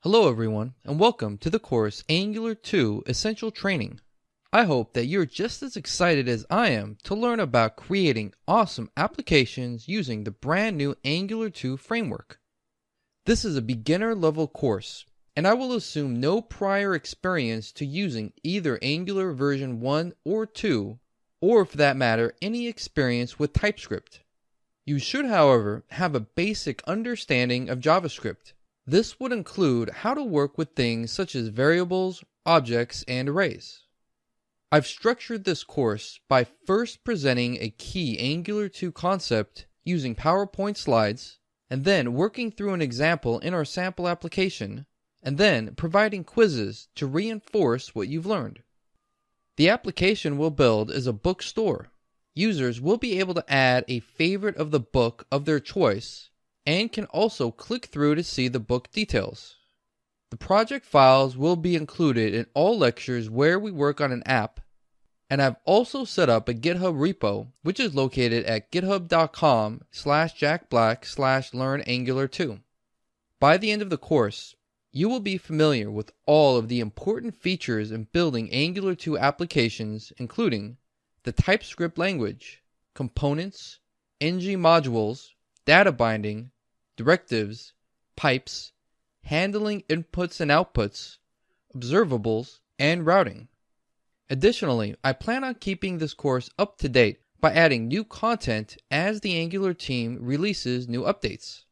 Hello everyone, and welcome to the course Angular 2 Essential Training. I hope that you're just as excited as I am to learn about creating awesome applications using the brand new Angular 2 framework. This is a beginner level course, and I will assume no prior experience to using either Angular version 1 or 2, or for that matter, any experience with Typescript. You should, however, have a basic understanding of JavaScript. This would include how to work with things such as variables, objects, and arrays. I've structured this course by first presenting a key Angular 2 concept using PowerPoint slides, and then working through an example in our sample application, and then providing quizzes to reinforce what you've learned. The application we'll build is a bookstore. Users will be able to add a favorite of the book of their choice, and can also click through to see the book details. The project files will be included in all lectures where we work on an app, and I've also set up a GitHub repo, which is located at github.com/jackblack/learnangular2. By the end of the course, you will be familiar with all of the important features in building Angular 2 applications, including the TypeScript language, components, ng modules, data binding, directives, pipes, handling inputs and outputs, observables, and routing. Additionally, I plan on keeping this course up to date by adding new content as the Angular team releases new updates.